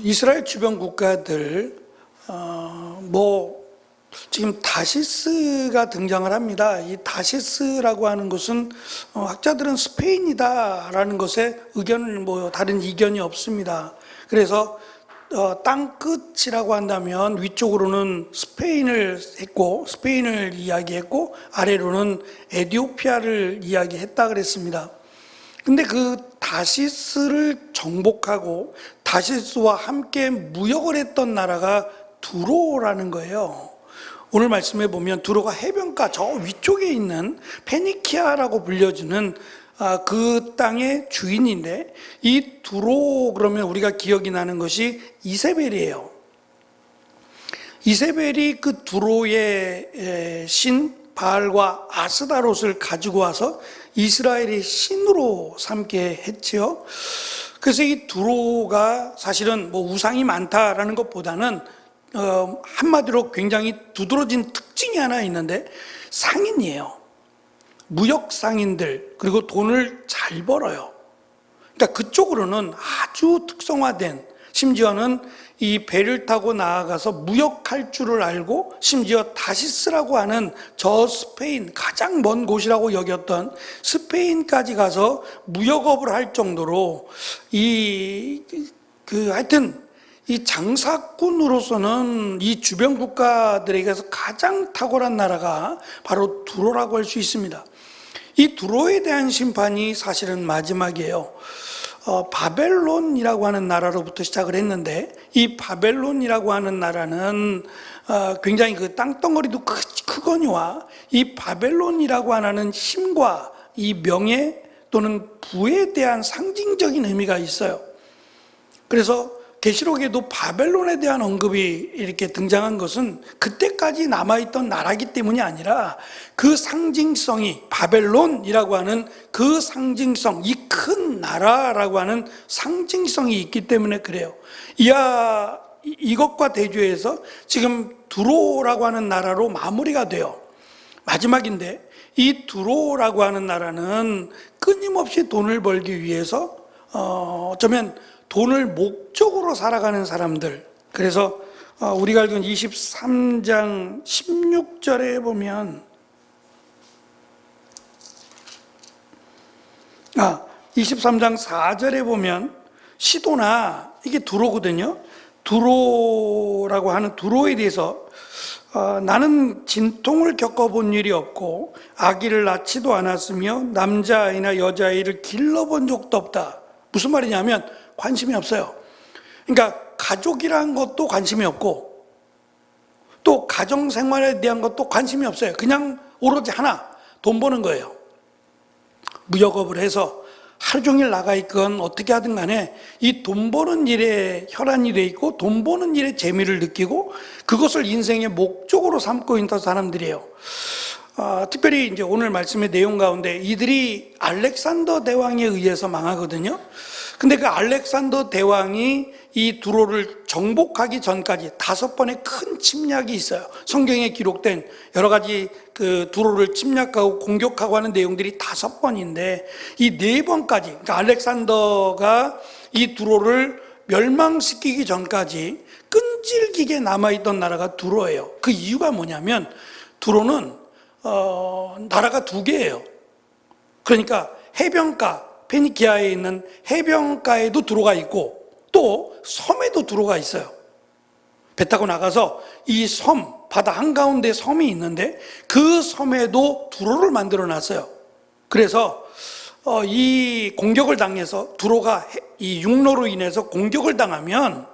이스라엘 주변 국가들 지금 다시스가 등장을 합니다. 이 다시스라고 하는 것은 학자들은 스페인이다라는 것에 다른 이견이 없습니다. 그래서 땅 끝이라고 한다면 위쪽으로는 스페인을 이야기했고 아래로는 에티오피아를 이야기했다 그랬습니다. 근데 그 다시스를 정복하고 다시스와 함께 무역을 했던 나라가 두로라는 거예요. 오늘 말씀해 보면 두로가 해변가 저 위쪽에 있는 페니키아라고 불려지는 그 땅의 주인인데, 이 두로 그러면 우리가 기억이 나는 것이 이세벨이에요. 이세벨이 그 두로의 신 바알과 아스다롯을 가지고 와서 이스라엘의 신으로 삼게 했지요. 그래서 이 두로가 사실은 우상이 많다라는 것보다는 한마디로 굉장히 두드러진 특징이 하나 있는데 상인이에요. 무역 상인들, 그리고 돈을 잘 벌어요. 그러니까 그쪽으로는 아주 특성화된, 심지어는 이 배를 타고 나아가서 무역할 줄을 알고, 심지어 다시스라고 하는 저 스페인, 가장 먼 곳이라고 여겼던 스페인까지 가서 무역업을 할 정도로 하여튼 이 장사꾼으로서는 이 주변 국가들에게서 가장 탁월한 나라가 바로 두로라고 할 수 있습니다. 이 두로에 대한 심판이 사실은 마지막이에요. 바벨론이라고 하는 나라로부터 시작을 했는데, 이 바벨론이라고 하는 나라는 굉장히 그 땅덩어리도 크거니와 이 바벨론이라고 하는 힘과 이 명예 또는 부에 대한 상징적인 의미가 있어요. 그래서 계시록에도 바벨론에 대한 언급이 이렇게 등장한 것은 그때까지 남아있던 나라이기 때문이 아니라 그 상징성이, 바벨론이라고 하는 그 상징성, 이 큰 나라라고 하는 상징성이 있기 때문에 그래요. 이것과 대조해서 지금 두로라고 하는 나라로 마무리가 돼요. 마지막인데, 이 두로라고 하는 나라는 끊임없이 돈을 벌기 위해서 어쩌면 돈을 목적으로 살아가는 사람들. 그래서 우리가 알고 있는 23장 16절에 보면 23장 4절에 보면 시도나, 이게 두로거든요. 두로라고 하는 두로에 대해서 나는 진통을 겪어본 일이 없고 아기를 낳지도 않았으며 남자아이나 여자아이를 길러본 적도 없다. 무슨 말이냐면 관심이 없어요. 그러니까 가족이라는 것도 관심이 없고 또 가정생활에 대한 것도 관심이 없어요. 그냥 오로지 하나, 돈 버는 거예요. 무역업을 해서 하루 종일 나가 있건 어떻게 하든 간에 이 돈 버는 일에 혈안이 돼 있고 돈 버는 일에 재미를 느끼고 그것을 인생의 목적으로 삼고 있는 사람들이에요. 특별히 이제 오늘 말씀의 내용 가운데 이들이 알렉산더 대왕에 의해서 망하거든요. 근데 그 알렉산더 대왕이 이 두로를 정복하기 전까지 5번의 큰 침략이 있어요. 성경에 기록된 여러 가지 그 두로를 침략하고 공격하고 하는 내용들이 5번인데 이 4번까지, 그러니까 알렉산더가 이 두로를 멸망시키기 전까지 끈질기게 남아있던 나라가 두로예요. 그 이유가 뭐냐면 두로는 나라가 2개예요. 그러니까 해변가, 페니키아에 있는 해변가에도 두로가 있고 또 섬에도 두로가 있어요. 배 타고 나가서 이 섬, 바다 한가운데 섬이 있는데 그 섬에도 두로를 만들어 놨어요. 그래서 이 공격을 당해서 두로가 이 육로로 인해서 공격을 당하면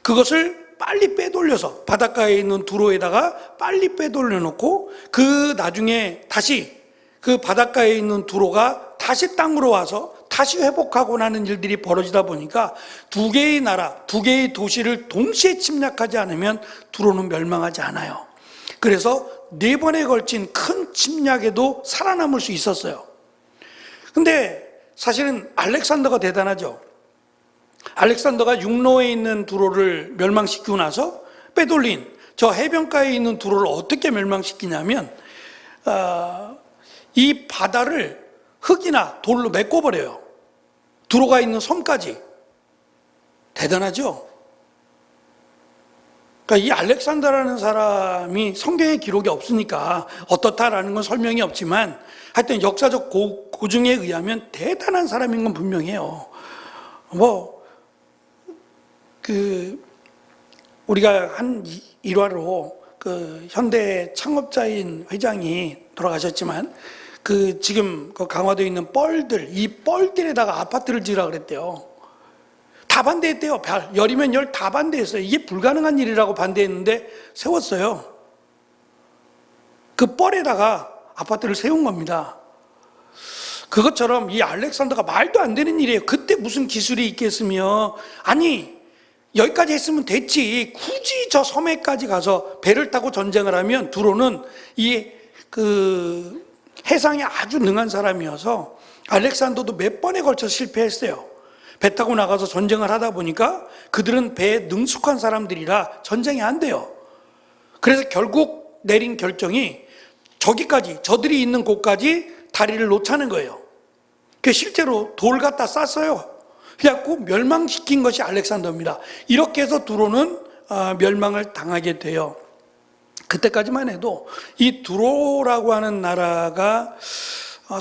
그것을 빨리 빼돌려서 바닷가에 있는 두로에다가 빨리 빼돌려 놓고 그 나중에 다시 그 바닷가에 있는 두로가 다시 땅으로 와서 다시 회복하고 나는 일들이 벌어지다 보니까 2개의 나라, 2개의 도시를 동시에 침략하지 않으면 두로는 멸망하지 않아요. 그래서 4번에 걸친 큰 침략에도 살아남을 수 있었어요. 근데 사실은 알렉산더가 대단하죠. 알렉산더가 육로에 있는 두로를 멸망시키고 나서 빼돌린 저 해변가에 있는 두로를 어떻게 멸망시키냐면 이 바다를 흙이나 돌로 메꿔버려요. 두로가 있는 섬까지. 대단하죠? 그러니까 이 알렉산더라는 사람이 성경에 기록이 없으니까 어떻다라는 건 설명이 없지만 하여튼 역사적 고증에 의하면 대단한 사람인 건 분명해요. 우리가 한 일화로 현대 창업자인 회장이 돌아가셨지만 지금 강화도에 있는 이 뻘들에다가 아파트를 지으라 그랬대요. 다 반대했대요. 열이면 열 다 반대했어요. 이게 불가능한 일이라고 반대했는데 세웠어요. 그 뻘에다가 아파트를 세운 겁니다. 그것처럼 이 알렉산더가 말도 안 되는 일이에요. 그때 무슨 기술이 있겠으며, 아니 여기까지 했으면 됐지. 굳이 저 섬에까지 가서 배를 타고 전쟁을 하면 두로는 해상에 아주 능한 사람이어서 알렉산더도 몇 번에 걸쳐 실패했어요. 배 타고 나가서 전쟁을 하다 보니까 그들은 배에 능숙한 사람들이라 전쟁이 안 돼요. 그래서 결국 내린 결정이 저들이 있는 곳까지 다리를 놓자는 거예요. 실제로 돌 갖다 쌌어요. 그래갖고 멸망시킨 것이 알렉산더입니다. 이렇게 해서 두로는 멸망을 당하게 돼요. 그때까지만 해도 이 두로라고 하는 나라가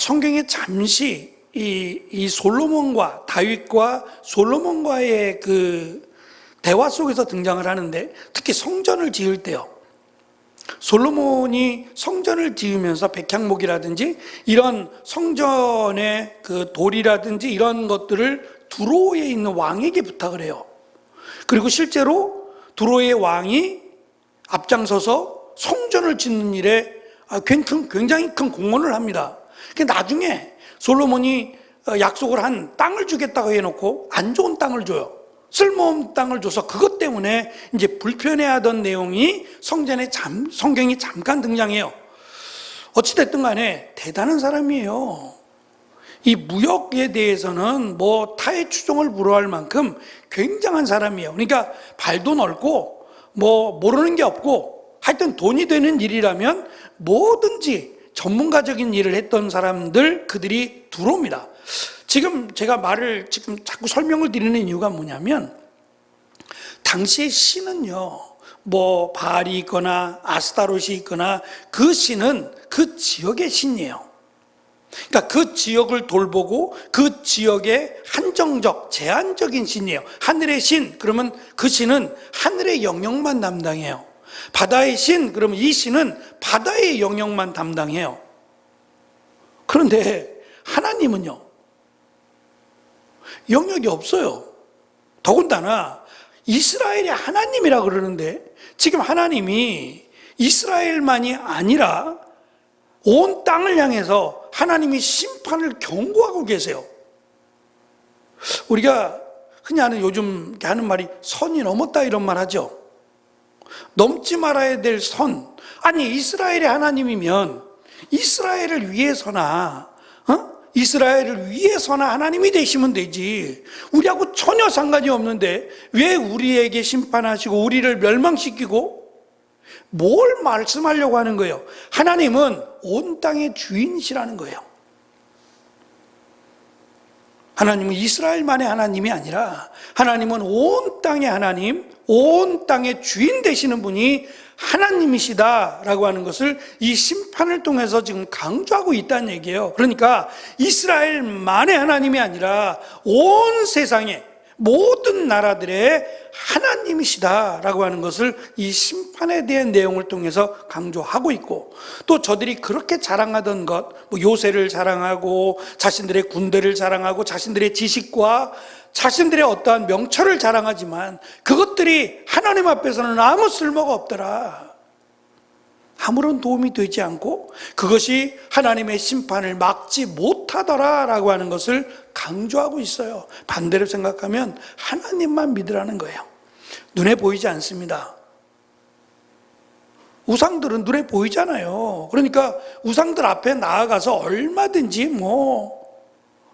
성경에 잠시 이 솔로몬과 다윗과 솔로몬과의 대화 속에서 등장을 하는데, 특히 성전을 지을 때요. 솔로몬이 성전을 지으면서 백향목이라든지 이런 성전의 돌이라든지 이런 것들을 두로에 있는 왕에게 부탁을 해요. 그리고 실제로 두로의 왕이 앞장서서 성전을 짓는 일에 굉장히 큰 공헌을 합니다. 나중에 솔로몬이 약속을 한 땅을 주겠다고 해놓고 안 좋은 땅을 줘요. 쓸모없는 땅을 줘서 그것 때문에 이제 불편해하던 내용이 성경이 잠깐 등장해요. 어찌됐든 간에 대단한 사람이에요. 이 무역에 대해서는 타의 추종을 불허할 만큼 굉장한 사람이에요. 그러니까 발도 넓고 모르는 게 없고 하여튼 돈이 되는 일이라면 뭐든지 전문가적인 일을 했던 그들이 두로입니다. 지금 제가 자꾸 설명을 드리는 이유가 뭐냐면, 당시의 신은요, 바알이 있거나 아스타롯이 있거나 그 신은 그 지역의 신이에요. 그러니까 그 지역을 돌보고 그 지역의 한정적, 제한적인 신이에요. 하늘의 신, 그러면 그 신은 하늘의 영역만 담당해요. 바다의 신, 그러면 이 신은 바다의 영역만 담당해요. 그런데 하나님은요, 영역이 없어요. 더군다나 이스라엘의 하나님이라 그러는데, 지금 하나님이 이스라엘만이 아니라 온 땅을 향해서 하나님이 심판을 경고하고 계세요. 우리가 흔히 요즘 하는 말이 선이 넘었다 이런 말 하죠. 넘지 말아야 될 선. 아니 이스라엘의 하나님이면 이스라엘을 위해서나 하나님이 되시면 되지. 우리하고 전혀 상관이 없는데 왜 우리에게 심판하시고 우리를 멸망시키고 뭘 말씀하려고 하는 거예요? 하나님은 온 땅의 주인이시라는 거예요. 하나님은 이스라엘만의 하나님이 아니라 하나님은 온 땅의 하나님, 온 땅의 주인 되시는 분이 하나님이시다라고 하는 것을 이 심판을 통해서 지금 강조하고 있다는 얘기예요. 그러니까 이스라엘만의 하나님이 아니라 온 세상의 모든 나라들의 하나님이시다라고 하는 것을 이 심판에 대한 내용을 통해서 강조하고 있고, 또 저들이 그렇게 자랑하던 것, 요새를 자랑하고 자신들의 군대를 자랑하고 자신들의 지식과 자신들의 어떠한 명철을 자랑하지만 그것들이 하나님 앞에서는 아무 쓸모가 없더라. 아무런 도움이 되지 않고 그것이 하나님의 심판을 막지 못하더라라고 하는 것을 강조하고 있어요. 반대로 생각하면 하나님만 믿으라는 거예요. 눈에 보이지 않습니다. 우상들은 눈에 보이잖아요. 그러니까 우상들 앞에 나아가서 얼마든지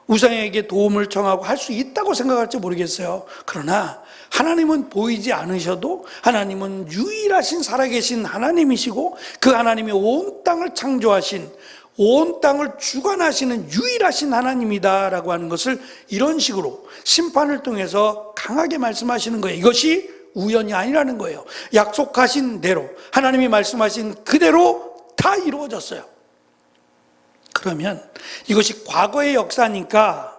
우상에게 도움을 청하고 할 수 있다고 생각할지 모르겠어요. 그러나 하나님은 보이지 않으셔도 하나님은 유일하신 살아계신 하나님이시고 그 하나님이 온 땅을 창조하신, 온 땅을 주관하시는 유일하신 하나님이다라고 하는 것을 이런 식으로 심판을 통해서 강하게 말씀하시는 거예요. 이것이 우연이 아니라는 거예요. 약속하신 대로, 하나님이 말씀하신 그대로 다 이루어졌어요. 그러면 이것이 과거의 역사니까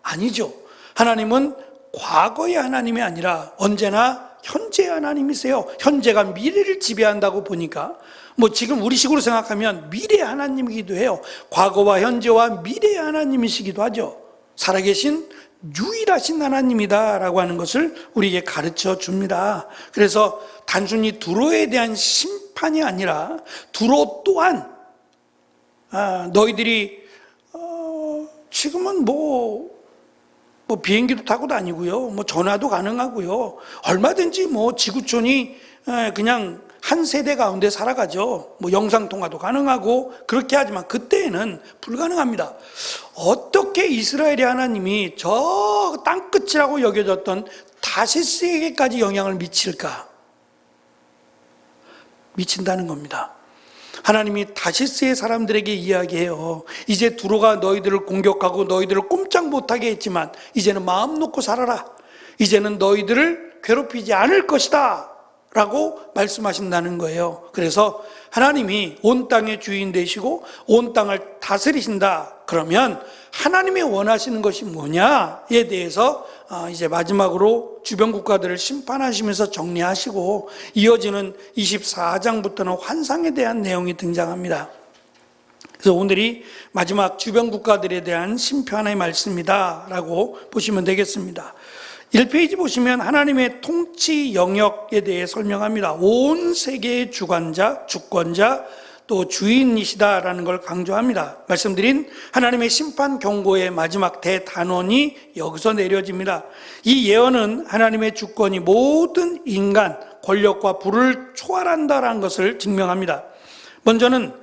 아니죠. 하나님은 과거의 하나님이 아니라 언제나 현재의 하나님이세요. 현재가 미래를 지배한다고 보니까 지금 우리식으로 생각하면 미래의 하나님이기도 해요. 과거와 현재와 미래의 하나님이시기도 하죠. 살아계신 유일하신 하나님이다라고 하는 것을 우리에게 가르쳐 줍니다. 그래서 단순히 두로에 대한 심판이 아니라 두로 또한 너희들이 지금은 비행기도 타고 다니고요, 전화도 가능하고요, 얼마든지 지구촌이 그냥 한 세대 가운데 살아가죠. 영상통화도 가능하고 그렇게 하지만 그때에는 불가능합니다. 어떻게 이스라엘의 하나님이 저 땅끝이라고 여겨졌던 다시스에게까지 영향을 미칠까? 미친다는 겁니다. 하나님이 다시스의 사람들에게 이야기해요. 이제 두로가 너희들을 공격하고 너희들을 꼼짝 못하게 했지만 이제는 마음 놓고 살아라. 이제는 너희들을 괴롭히지 않을 것이다 라고 말씀하신다는 거예요. 그래서 하나님이 온 땅의 주인 되시고 온 땅을 다스리신다. 그러면 하나님이 원하시는 것이 뭐냐에 대해서 이제 마지막으로 주변 국가들을 심판하시면서 정리하시고 이어지는 24장부터는 환상에 대한 내용이 등장합니다. 그래서 오늘이 마지막 주변 국가들에 대한 심판의 말씀이다 라고 보시면 되겠습니다. 1페이지 보시면 하나님의 통치 영역에 대해 설명합니다. 온 세계의 주관자, 주권자, 또 주인이시다라는 걸 강조합니다. 말씀드린 하나님의 심판 경고의 마지막 대단원이 여기서 내려집니다. 이 예언은 하나님의 주권이 모든 인간, 권력과 부를 초월한다라는 것을 증명합니다. 먼저는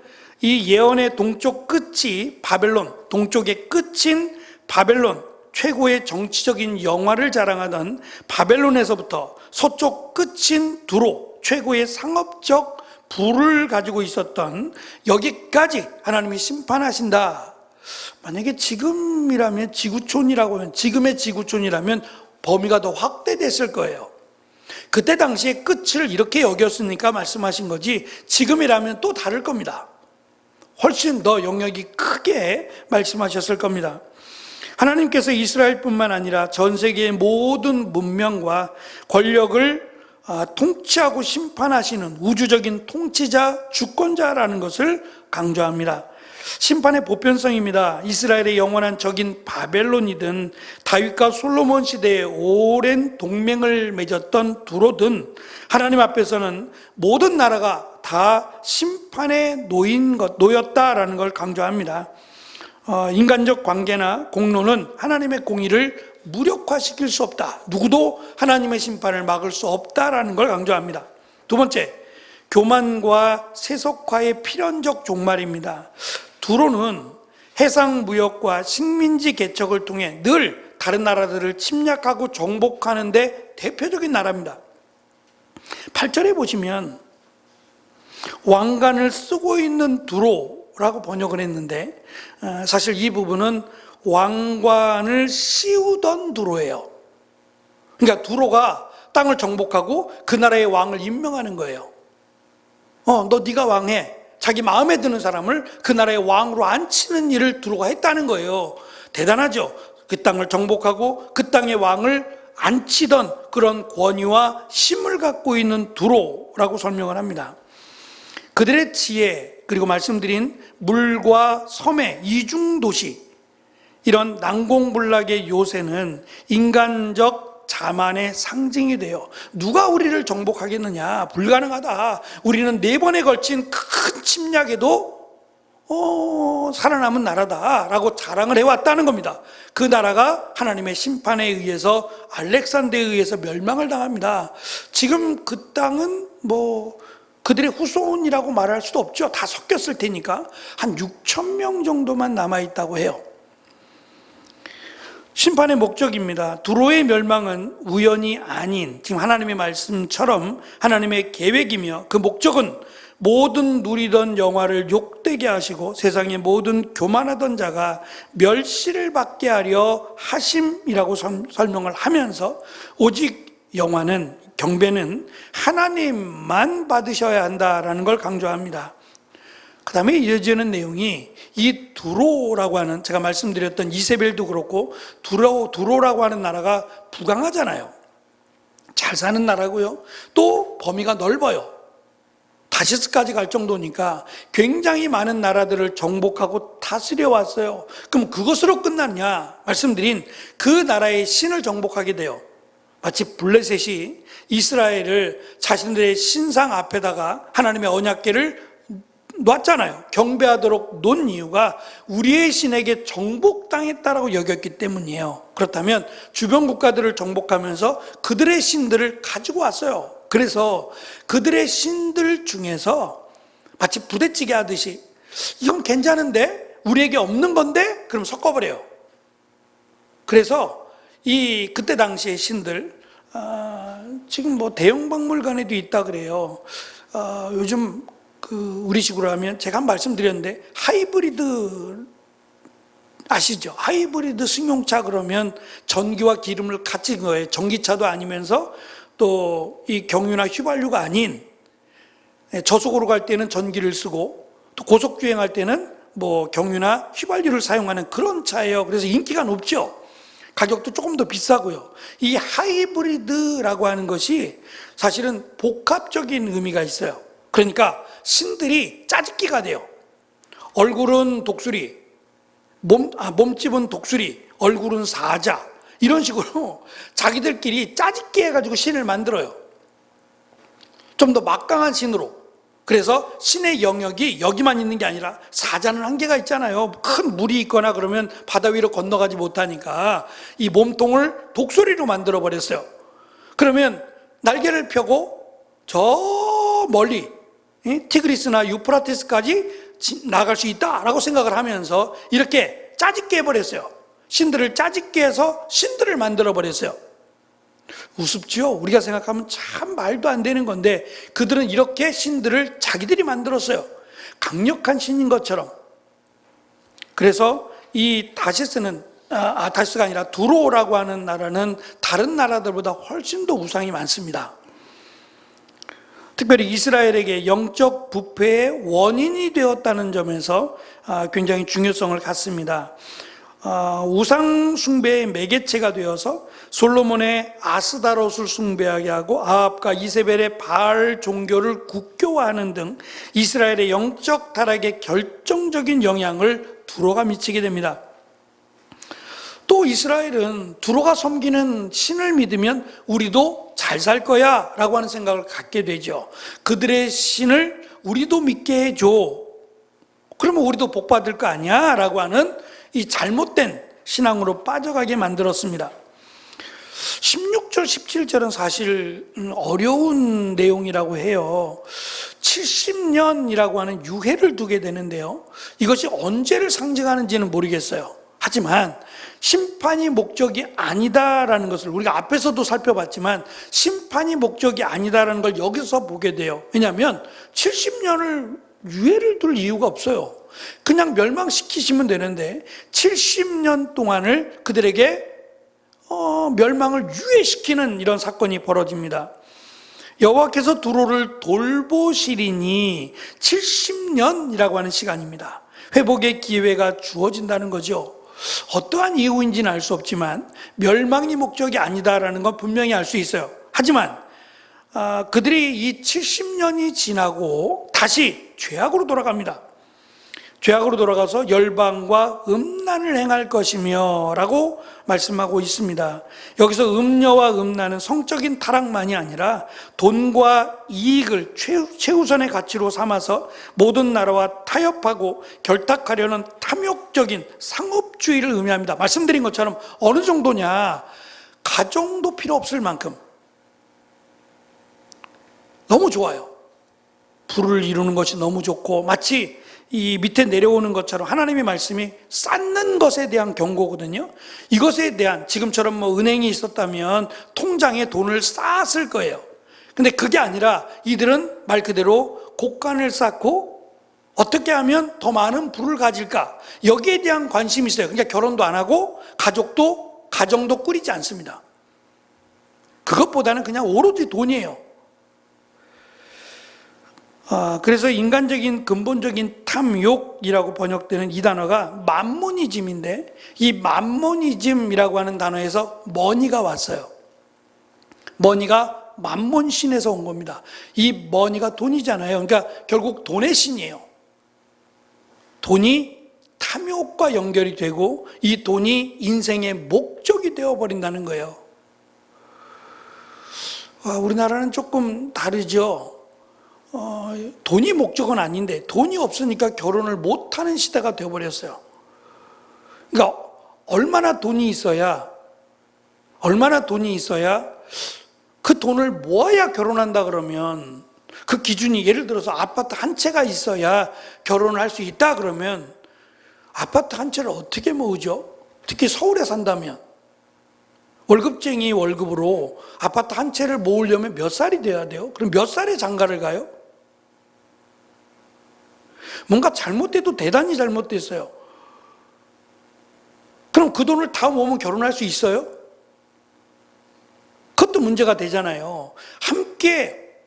이 예언의 동쪽 끝이 바벨론, 동쪽의 끝인 바벨론, 최고의 정치적인 영화를 자랑하던 바벨론에서부터 서쪽 끝인 두로, 최고의 상업적 부를 가지고 있었던 여기까지 하나님이 심판하신다. 만약에 지금이라면 지구촌이라고 하면, 지금의 지구촌이라면 범위가 더 확대됐을 거예요. 그때 당시에 끝을 이렇게 여겼으니까 말씀하신 거지 지금이라면 또 다를 겁니다. 훨씬 더 영역이 크게 말씀하셨을 겁니다. 하나님께서 이스라엘뿐만 아니라 전 세계의 모든 문명과 권력을 통치하고 심판하시는 우주적인 통치자, 주권자라는 것을 강조합니다. 심판의 보편성입니다. 이스라엘의 영원한 적인 바벨론이든 다윗과 솔로몬 시대에 오랜 동맹을 맺었던 두로든 하나님 앞에서는 모든 나라가 다 심판에 놓였다라는 걸 강조합니다. 인간적 관계나 공로는 하나님의 공의를 무력화시킬 수 없다. 누구도 하나님의 심판을 막을 수 없다라는 걸 강조합니다. 두 번째, 교만과 세속화의 필연적 종말입니다. 두로는 해상무역과 식민지 개척을 통해 늘 다른 나라들을 침략하고 정복하는 데 대표적인 나라입니다. 8절에 보시면 왕관을 쓰고 있는 두로라고 번역을 했는데 사실 이 부분은 왕관을 씌우던 두로예요. 그러니까 두로가 땅을 정복하고 그 나라의 왕을 임명하는 거예요. 네가 왕해. 자기 마음에 드는 사람을 그 나라의 왕으로 앉히는 일을 두로가 했다는 거예요. 대단하죠. 그 땅을 정복하고 그 땅의 왕을 앉히던 그런 권위와 힘을 갖고 있는 두로라고 설명을 합니다. 그들의 지혜, 그리고 말씀드린 물과 섬의 이중도시, 이런 난공불락의 요새는 인간적 자만의 상징이 돼요. 누가 우리를 정복하겠느냐? 불가능하다. 우리는 4번에 걸친 큰 침략에도 살아남은 나라다라고 자랑을 해왔다는 겁니다. 그 나라가 하나님의 심판에 의해서 알렉산더에 의해서 멸망을 당합니다. 지금 그 땅은 그들의 후손이라고 말할 수도 없죠. 다 섞였을 테니까 한 6천 명 정도만 남아있다고 해요. 심판의 목적입니다. 두로의 멸망은 우연이 아닌 지금 하나님의 말씀처럼 하나님의 계획이며 그 목적은 모든 누리던 영화를 욕되게 하시고 세상의 모든 교만하던 자가 멸시를 받게 하려 하심이라고 설명을 하면서 오직 영화는 경배는 하나님만 받으셔야 한다라는 걸 강조합니다. 그 다음에 이어지는 내용이 이 두로라고 하는, 제가 말씀드렸던 이세벨도 그렇고 두로라고 하는 나라가 부강하잖아요. 잘 사는 나라고요. 또 범위가 넓어요. 다시스까지 갈 정도니까 굉장히 많은 나라들을 정복하고 다스려 왔어요. 그럼 그것으로 끝났냐? 말씀드린 그 나라의 신을 정복하게 돼요. 마치 블레셋이 이스라엘을 자신들의 신상 앞에다가 하나님의 언약궤를 놨잖아요. 경배하도록 놓은 이유가 우리의 신에게 정복당했다라고 여겼기 때문이에요. 그렇다면 주변 국가들을 정복하면서 그들의 신들을 가지고 왔어요. 그래서 그들의 신들 중에서 마치 부대찌개 하듯이 이건 괜찮은데 우리에게 없는 건데 그럼 섞어버려요. 그래서 그때 당시의 신들, 지금 뭐 대형 박물관에도 있다 그래요. 요즘 우리식으로 하면 제가 한 말씀드렸는데 하이브리드 아시죠? 하이브리드 승용차 그러면 전기와 기름을 같이 넣은 거예요. 전기차도 아니면서 또 이 경유나 휘발유가 아닌, 저속으로 갈 때는 전기를 쓰고 또 고속주행할 때는 뭐 경유나 휘발유를 사용하는 그런 차예요. 그래서 인기가 높죠. 가격도 조금 더 비싸고요. 이 하이브리드라고 하는 것이 사실은 복합적인 의미가 있어요. 그러니까 신들이 짜집기가 돼요. 얼굴은 독수리, 몸집은 독수리, 얼굴은 사자, 이런 식으로 자기들끼리 짜집기 해가지고 신을 만들어요. 좀 더 막강한 신으로. 그래서 신의 영역이 여기만 있는 게 아니라 사자는 한계가 있잖아요. 큰 물이 있거나 그러면 바다 위로 건너가지 못하니까 이 몸통을 독수리로 만들어 버렸어요. 그러면 날개를 펴고 저 멀리 티그리스나 유프라테스까지 나갈 수 있다라고 생각을 하면서 이렇게 짜집게 해버렸어요. 신들을 짜집게 해서 신들을 만들어 버렸어요. 우습죠? 우리가 생각하면 참 말도 안 되는 건데 그들은 이렇게 신들을 자기들이 만들었어요. 강력한 신인 것처럼. 그래서 이 다시스가 아니라 두로라고 하는 나라는 다른 나라들보다 훨씬 더 우상이 많습니다. 특별히 이스라엘에게 영적 부패의 원인이 되었다는 점에서 굉장히 중요성을 갖습니다. 우상 숭배의 매개체가 되어서 솔로몬의 아스다롯을 숭배하게 하고 아합과 이세벨의 바알 종교를 국교화하는 등 이스라엘의 영적 타락에 결정적인 영향을 두로가 미치게 됩니다. 또 이스라엘은 두로가 섬기는 신을 믿으면 우리도 잘 살 거야 라고 하는 생각을 갖게 되죠. 그들의 신을 우리도 믿게 해줘. 그러면 우리도 복 받을 거 아니야 라고 하는 이 잘못된 신앙으로 빠져가게 만들었습니다. 16절, 17절은 사실 어려운 내용이라고 해요. 70년이라고 하는 유해를 두게 되는데요. 이것이 언제를 상징하는지는 모르겠어요. 하지만 심판이 목적이 아니다라는 것을 우리가 앞에서도 살펴봤지만 심판이 목적이 아니다라는 걸 여기서 보게 돼요. 왜냐하면 70년을 유해를 둘 이유가 없어요. 그냥 멸망시키시면 되는데 70년 동안을 그들에게 멸망을 유예시키는 이런 사건이 벌어집니다. 여호와께서 두로를 돌보시리니 70년이라고 하는 시간입니다. 회복의 기회가 주어진다는 거죠. 어떠한 이유인지는 알 수 없지만 멸망이 목적이 아니다라는 건 분명히 알 수 있어요. 하지만 그들이 이 70년이 지나고 다시 죄악으로 돌아갑니다. 죄악으로 돌아가서 열방과 음란을 행할 것이며 라고 말씀하고 있습니다. 여기서 음녀와 음란은 성적인 타락만이 아니라 돈과 이익을 최우선의 가치로 삼아서 모든 나라와 타협하고 결탁하려는 탐욕적인 상업주의를 의미합니다. 말씀드린 것처럼 어느 정도냐, 가정도 필요 없을 만큼 너무 좋아요. 부를 이루는 것이 너무 좋고 마치 이 밑에 내려오는 것처럼 하나님의 말씀이 쌓는 것에 대한 경고거든요. 이것에 대한, 지금처럼 뭐 은행이 있었다면 통장에 돈을 쌓았을 거예요. 근데 그게 아니라 이들은 말 그대로 곡간을 쌓고 어떻게 하면 더 많은 부를 가질까, 여기에 대한 관심이 있어요. 그러니까 결혼도 안 하고 가정도 꾸리지 않습니다. 그것보다는 그냥 오로지 돈이에요. 그래서 인간적인 근본적인 탐욕이라고 번역되는 이 단어가 맘모니즘인데, 이 맘모니즘이라고 하는 단어에서 머니가 왔어요. 머니가 맘몬신에서 온 겁니다. 이 머니가 돈이잖아요. 그러니까 결국 돈의 신이에요. 돈이 탐욕과 연결이 되고 이 돈이 인생의 목적이 되어버린다는 거예요. 우리나라는 조금 다르죠. 돈이 목적은 아닌데 돈이 없으니까 결혼을 못하는 시대가 되어버렸어요. 그러니까 얼마나 돈이 있어야 그 돈을 모아야 결혼한다 그러면, 그 기준이 예를 들어서 아파트 한 채가 있어야 결혼을 할 수 있다 그러면 아파트 한 채를 어떻게 모으죠? 특히 서울에 산다면 월급쟁이 월급으로 아파트 한 채를 모으려면 몇 살이 돼야 돼요? 그럼 몇 살에 장가를 가요? 뭔가 잘못돼도 대단히 잘못됐어요. 그럼 그 돈을 다 모으면 결혼할 수 있어요? 그것도 문제가 되잖아요. 함께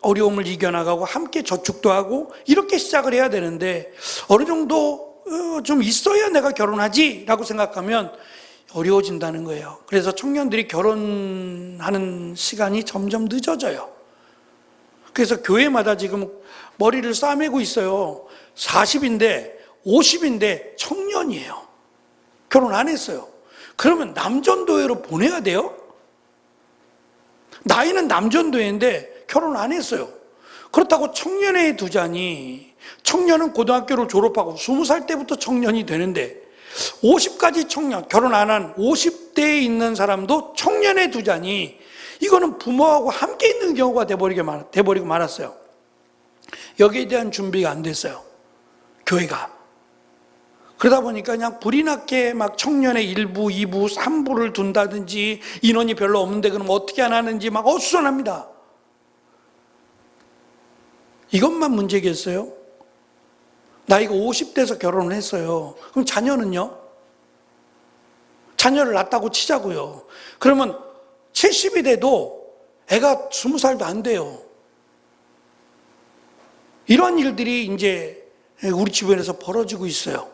어려움을 이겨나가고 함께 저축도 하고 이렇게 시작을 해야 되는데, 어느 정도 좀 있어야 내가 결혼하지 라고 생각하면 어려워진다는 거예요. 그래서 청년들이 결혼하는 시간이 점점 늦어져요. 그래서 교회마다 지금 머리를 싸매고 있어요. 40인데 50인데 청년이에요. 결혼 안 했어요. 그러면 남전도회로 보내야 돼요? 나이는 남전도회인데 결혼 안 했어요. 그렇다고 청년회에 두자니, 청년은 고등학교를 졸업하고 20살 때부터 청년이 되는데 50까지 청년, 결혼 안 한 50대에 있는 사람도 청년에 두자니 이거는 부모하고 함께 있는 경우가 돼버리고 말았어요. 여기에 대한 준비가 안 됐어요, 교회가. 그러다 보니까 그냥 불이 났게 막 청년의 1부, 2부, 3부를 둔다든지, 인원이 별로 없는데 그럼 어떻게 안 하는지 막 어수선합니다. 이것만 문제겠어요? 나이가 50대에서 결혼을 했어요. 그럼 자녀는요? 자녀를 낳았다고 치자고요. 그러면 70이 돼도 애가 20살도 안 돼요. 이런 일들이 이제 우리 주변에서 벌어지고 있어요.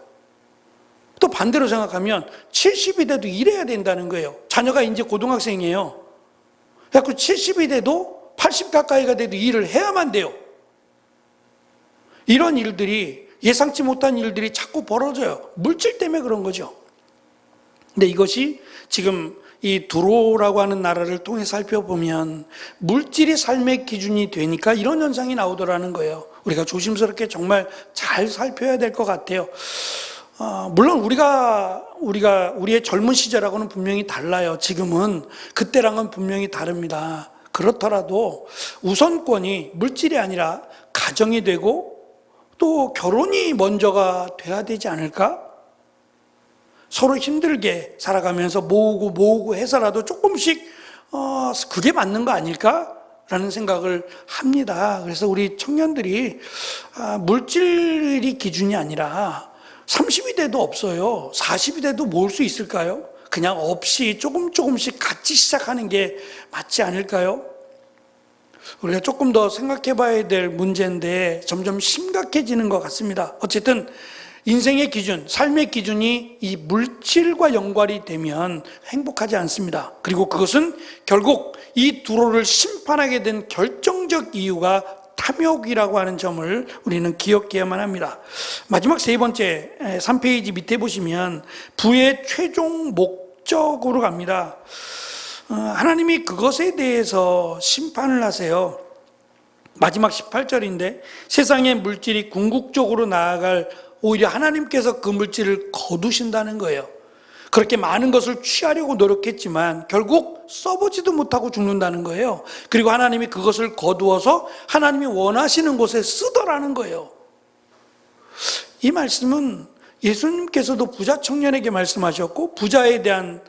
또 반대로 생각하면 70이 돼도 일해야 된다는 거예요. 자녀가 이제 고등학생이에요. 그래서 70이 돼도 80 가까이가 돼도 일을 해야만 돼요. 이런 일들이, 예상치 못한 일들이 자꾸 벌어져요. 물질 때문에 그런 거죠. 근데 이것이 지금 이 두로라고 하는 나라를 통해 살펴보면 물질이 삶의 기준이 되니까 이런 현상이 나오더라는 거예요. 우리가 조심스럽게 정말 잘 살펴야 될 것 같아요. 물론 우리의 젊은 시절하고는 분명히 달라요. 지금은 그때랑은 분명히 다릅니다. 그렇더라도 우선권이 물질이 아니라 가정이 되고 또 결혼이 먼저가 돼야 되지 않을까? 서로 힘들게 살아가면서 모으고 해서라도 조금씩 그게 맞는 거 아닐까? 라는 생각을 합니다. 그래서 우리 청년들이 물질이 기준이 아니라 30이 돼도 없어요. 40이 돼도 모을 수 있을까요? 그냥 없이 조금씩 같이 시작하는 게 맞지 않을까요? 우리가 조금 더 생각해 봐야 될 문제인데 점점 심각해지는 것 같습니다. 어쨌든 인생의 기준, 삶의 기준이 이 물질과 연관이 되면 행복하지 않습니다. 그리고 그것은 결국 이 두로를 심판하게 된 결정적 이유가 탐욕이라고 하는 점을 우리는 기억해야만 합니다. 마지막 세 번째 3페이지 밑에 보시면 부의 최종 목적으로 갑니다. 하나님이 그것에 대해서 심판을 하세요. 마지막 18절인데 세상의 물질이 궁극적으로 나아갈, 오히려 하나님께서 그 물질을 거두신다는 거예요. 그렇게 많은 것을 취하려고 노력했지만 결국 써보지도 못하고 죽는다는 거예요. 그리고 하나님이 그것을 거두어서 하나님이 원하시는 곳에 쓰더라는 거예요. 이 말씀은 예수님께서도 부자 청년에게 말씀하셨고, 부자에 대한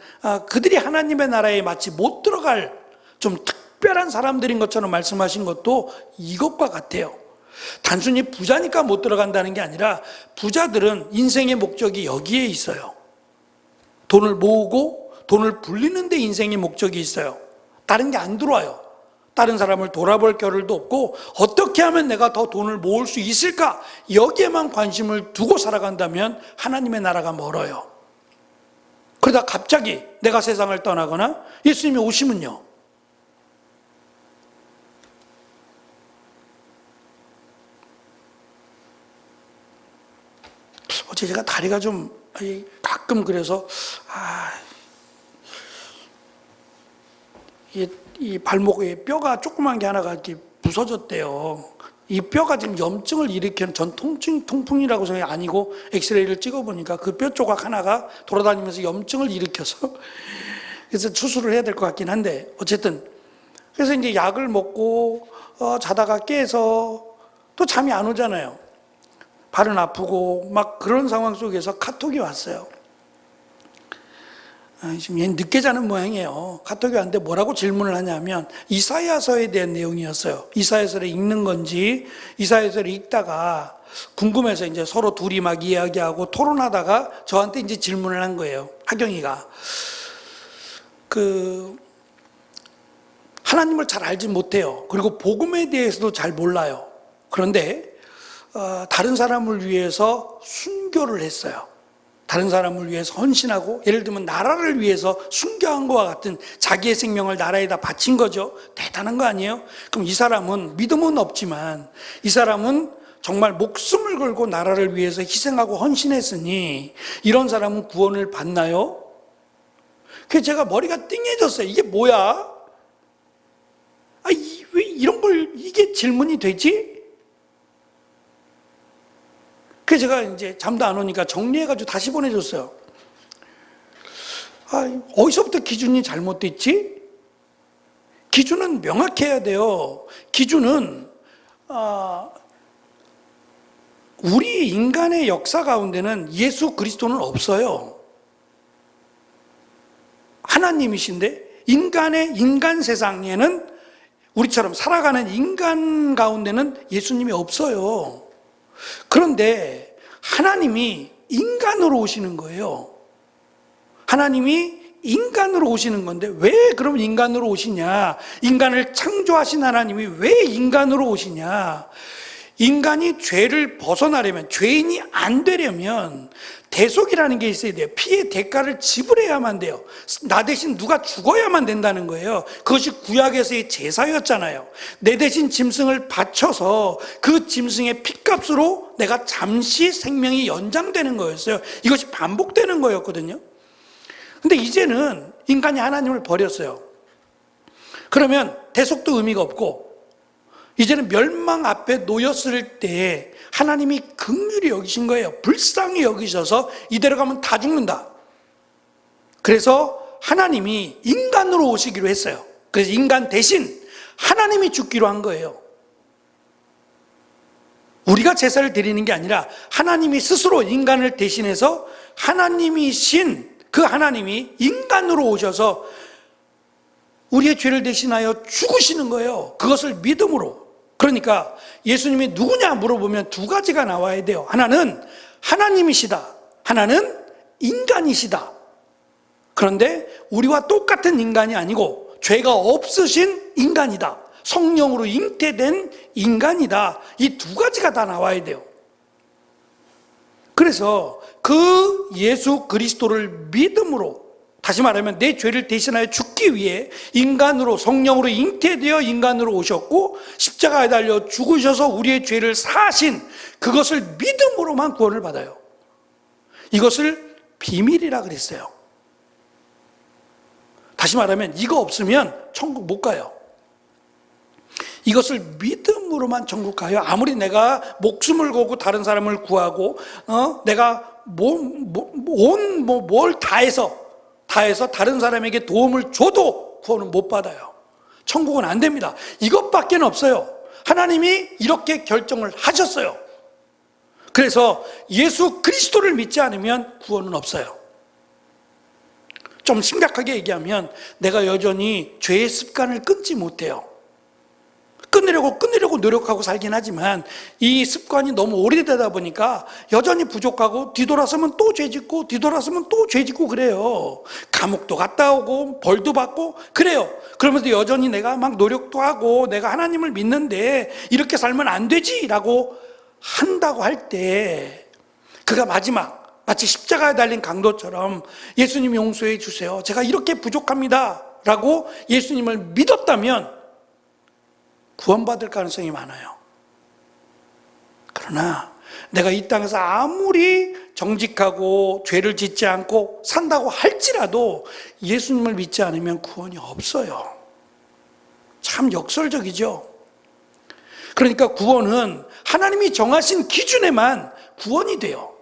그들이 하나님의 나라에 마치 못 들어갈 좀 특별한 사람들인 것처럼 말씀하신 것도 이것과 같아요. 단순히 부자니까 못 들어간다는 게 아니라 부자들은 인생의 목적이 여기에 있어요. 돈을 모으고 돈을 불리는 데 인생의 목적이 있어요. 다른 게 안 들어와요. 다른 사람을 돌아볼 겨를도 없고 어떻게 하면 내가 더 돈을 모을 수 있을까? 여기에만 관심을 두고 살아간다면 하나님의 나라가 멀어요. 그러다 갑자기 내가 세상을 떠나거나 예수님이 오시면요, 어제 제가 다리가 좀 가끔 그래서 이 발목에 뼈가 조그만 게 하나가 이렇게 부서졌대요. 이 뼈가 지금 염증을 일으키는 전 통풍이라고 생각이 아니고 엑스레이를 찍어보니까 그 뼈 조각 하나가 돌아다니면서 염증을 일으켜서 그래서 수술을 해야 될 것 같긴 한데 어쨌든 그래서 이제 약을 먹고 자다가 깨서 또 잠이 안 오잖아요. 발은 아프고 막 그런 상황 속에서 카톡이 왔어요. 지금 얘 늦게 자는 모양이에요. 카톡이 왔는데 뭐라고 질문을 하냐면 이사야서에 대한 내용이었어요. 이사야서를 읽는 건지 이사야서를 읽다가 궁금해서 이제 서로 둘이 막 이야기하고 토론하다가 저한테 이제 질문을 한 거예요. 하경이가 하나님을 잘 알지 못해요. 그리고 복음에 대해서도 잘 몰라요. 그런데 다른 사람을 위해서 순교를 했어요. 다른 사람을 위해서 헌신하고, 예를 들면 나라를 위해서 순교한 것과 같은 자기의 생명을 나라에다 바친 거죠. 대단한 거 아니에요? 그럼 이 사람은 믿음은 없지만 이 사람은 정말 목숨을 걸고 나라를 위해서 희생하고 헌신했으니 이런 사람은 구원을 받나요? 그래서 제가 머리가 띵해졌어요. 이게 뭐야? 왜 이런 걸 이게 질문이 되지? 그래서 제가 이제 잠도 안 오니까 정리해가지고 다시 보내줬어요. 어디서부터 기준이 잘못됐지? 기준은 명확해야 돼요. 기준은 우리 인간의 역사 가운데는 예수 그리스도는 없어요. 하나님이신데 인간 세상에는 우리처럼 살아가는 인간 가운데는 예수님이 없어요. 그런데 하나님이 인간으로 오시는 거예요. 하나님이 인간으로 오시는 건데 왜 그럼 인간으로 오시냐? 인간을 창조하신 하나님이 왜 인간으로 오시냐? 인간이 죄를 벗어나려면, 죄인이 안 되려면 대속이라는 게 있어야 돼요. 피의 대가를 지불해야만 돼요. 나 대신 누가 죽어야만 된다는 거예요. 그것이 구약에서의 제사였잖아요. 내 대신 짐승을 바쳐서 그 짐승의 피값으로 내가 잠시 생명이 연장되는 거였어요. 이것이 반복되는 거였거든요. 근데 이제는 인간이 하나님을 버렸어요. 그러면 대속도 의미가 없고 이제는 멸망 앞에 놓였을 때 하나님이 긍휼히 여기신 거예요. 불쌍히 여기셔서 이대로 가면 다 죽는다. 그래서 하나님이 인간으로 오시기로 했어요. 그래서 인간 대신 하나님이 죽기로 한 거예요. 우리가 제사를 드리는 게 아니라 하나님이 스스로 인간을 대신해서 하나님이신 그 하나님이 인간으로 오셔서 우리의 죄를 대신하여 죽으시는 거예요. 그것을 믿음으로. 그러니까 예수님이 누구냐 물어보면 두 가지가 나와야 돼요. 하나는 하나님이시다. 하나는 인간이시다. 그런데 우리와 똑같은 인간이 아니고 죄가 없으신 인간이다. 성령으로 잉태된 인간이다. 이 두 가지가 다 나와야 돼요. 그래서 그 예수 그리스도를 믿음으로, 다시 말하면 내 죄를 대신하여 죽기 위해 인간으로, 성령으로 잉태되어 인간으로 오셨고 십자가에 달려 죽으셔서 우리의 죄를 사하신 그것을 믿음으로만 구원을 받아요. 이것을 비밀이라 그랬어요. 다시 말하면 이거 없으면 천국 못 가요. 이것을 믿음으로만 천국 가요. 아무리 내가 목숨을 걸고 다른 사람을 구하고 내가 뭘 다해서 다른 사람에게 도움을 줘도 구원은 못 받아요. 천국은 안 됩니다. 이것밖에 없어요. 하나님이 이렇게 결정을 하셨어요. 그래서 예수 그리스도를 믿지 않으면 구원은 없어요. 좀 심각하게 얘기하면 내가 여전히 죄의 습관을 끊지 못해요. 끊으려고 노력하고 살긴 하지만 이 습관이 너무 오래되다 보니까 여전히 부족하고 뒤돌아서면 또 죄짓고 뒤돌아서면 또 죄짓고 그래요. 감옥도 갔다 오고 벌도 받고 그래요. 그러면서 여전히 내가 막 노력도 하고 내가 하나님을 믿는데 이렇게 살면 안 되지라고 한다고 할 때 그가 마지막 마치 십자가에 달린 강도처럼 예수님 용서해 주세요, 제가 이렇게 부족합니다 라고 예수님을 믿었다면 구원받을 가능성이 많아요. 그러나 내가 이 땅에서 아무리 정직하고 죄를 짓지 않고 산다고 할지라도 예수님을 믿지 않으면 구원이 없어요. 참 역설적이죠. 그러니까 구원은 하나님이 정하신 기준에만 구원이 돼요.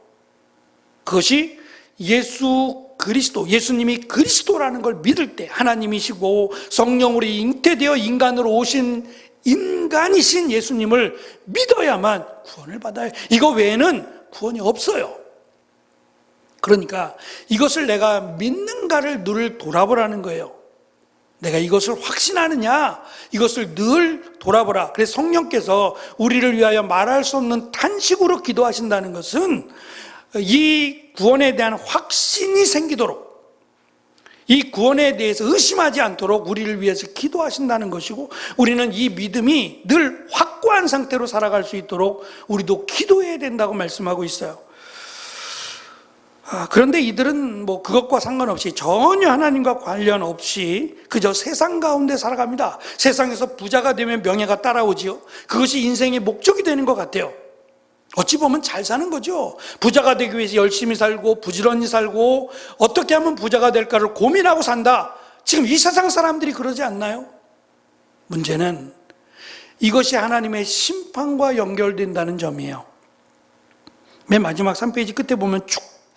그것이 예수 그리스도, 예수님이 그리스도라는 걸 믿을 때, 하나님이시고 성령으로 잉태되어 인간으로 오신 인간이신 예수님을 믿어야만 구원을 받아요. 이거 외에는 구원이 없어요. 그러니까 이것을 내가 믿는가를 늘 돌아보라는 거예요. 내가 이것을 확신하느냐, 이것을 늘 돌아보라. 그래서 성령께서 우리를 위하여 말할 수 없는 탄식으로 기도하신다는 것은 이 구원에 대한 확신이 생기도록, 이 구원에 대해서 의심하지 않도록 우리를 위해서 기도하신다는 것이고, 우리는 이 믿음이 늘 확고한 상태로 살아갈 수 있도록 우리도 기도해야 된다고 말씀하고 있어요. 그런데 이들은 뭐 그것과 상관없이, 전혀 하나님과 관련 없이 그저 세상 가운데 살아갑니다. 세상에서 부자가 되면 명예가 따라오지요. 그것이 인생의 목적이 되는 것 같아요. 어찌 보면 잘 사는 거죠. 부자가 되기 위해서 열심히 살고 부지런히 살고 어떻게 하면 부자가 될까를 고민하고 산다. 지금 이 세상 사람들이 그러지 않나요? 문제는 이것이 하나님의 심판과 연결된다는 점이에요. 맨 마지막 3페이지 끝에 보면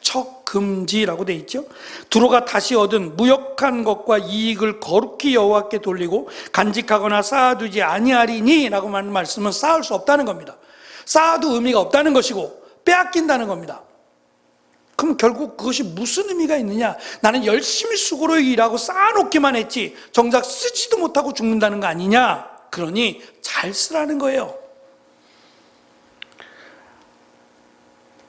축척금지라고 돼 있죠. 두로가 다시 얻은 무역한 것과 이익을 거룩히 여호와께 돌리고 간직하거나 쌓아두지 아니하리니 라고 하는 말씀은 쌓을 수 없다는 겁니다. 쌓아도 의미가 없다는 것이고 빼앗긴다는 겁니다. 그럼 결국 그것이 무슨 의미가 있느냐? 나는 열심히 수고로 일하고 쌓아놓기만 했지 정작 쓰지도 못하고 죽는다는 거 아니냐? 그러니 잘 쓰라는 거예요.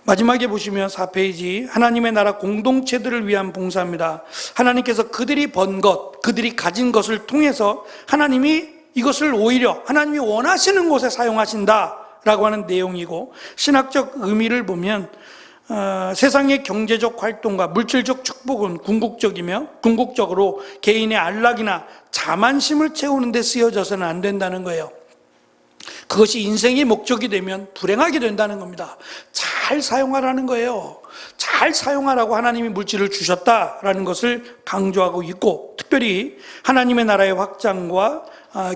마지막에 보시면 4페이지, 하나님의 나라 공동체들을 위한 봉사입니다. 하나님께서 그들이 번 것, 그들이 가진 것을 통해서 하나님이 이것을 오히려 하나님이 원하시는 곳에 사용하신다 라고 하는 내용이고, 신학적 의미를 보면 세상의 경제적 활동과 물질적 축복은 궁극적으로 개인의 안락이나 자만심을 채우는 데 쓰여져서는 안 된다는 거예요. 그것이 인생의 목적이 되면 불행하게 된다는 겁니다. 잘 사용하라는 거예요. 잘 사용하라고 하나님이 물질을 주셨다라는 것을 강조하고 있고, 특별히 하나님의 나라의 확장과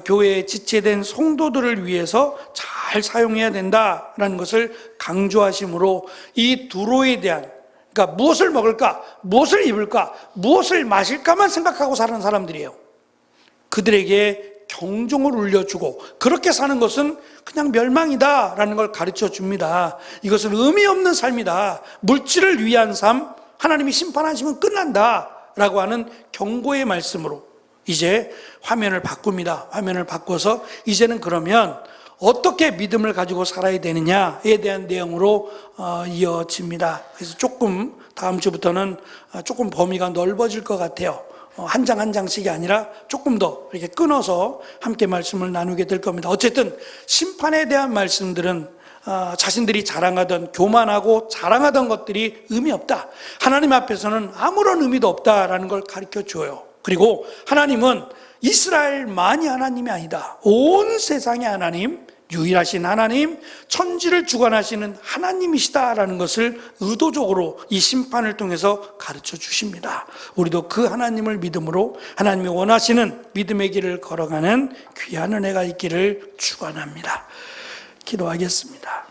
교회에 지체된 성도들을 위해서 잘 사용해야 된다라는 것을 강조하심으로, 이 두로에 대한, 그러니까 무엇을 먹을까, 무엇을 입을까, 무엇을 마실까만 생각하고 사는 사람들이에요. 그들에게 경종을 울려주고 그렇게 사는 것은 그냥 멸망이다라는 걸 가르쳐 줍니다. 이것은 의미 없는 삶이다. 물질을 위한 삶, 하나님이 심판하시면 끝난다라고 하는 경고의 말씀으로 이제 화면을 바꿉니다. 화면을 바꿔서 이제는 그러면 어떻게 믿음을 가지고 살아야 되느냐에 대한 내용으로 이어집니다. 그래서 조금 다음 주부터는 조금 범위가 넓어질 것 같아요. 한 장 한 장씩이 아니라 조금 더 이렇게 끊어서 함께 말씀을 나누게 될 겁니다. 어쨌든 심판에 대한 말씀들은 자신들이 자랑하던, 교만하고 자랑하던 것들이 의미 없다. 하나님 앞에서는 아무런 의미도 없다라는 걸 가르쳐 줘요. 그리고 하나님은 이스라엘만이 하나님이 아니다. 온 세상의 하나님, 유일하신 하나님, 천지를 주관하시는 하나님이시다라는 것을 의도적으로 이 심판을 통해서 가르쳐 주십니다. 우리도 그 하나님을 믿음으로 하나님이 원하시는 믿음의 길을 걸어가는 귀한 은혜가 있기를 축원합니다. 기도하겠습니다.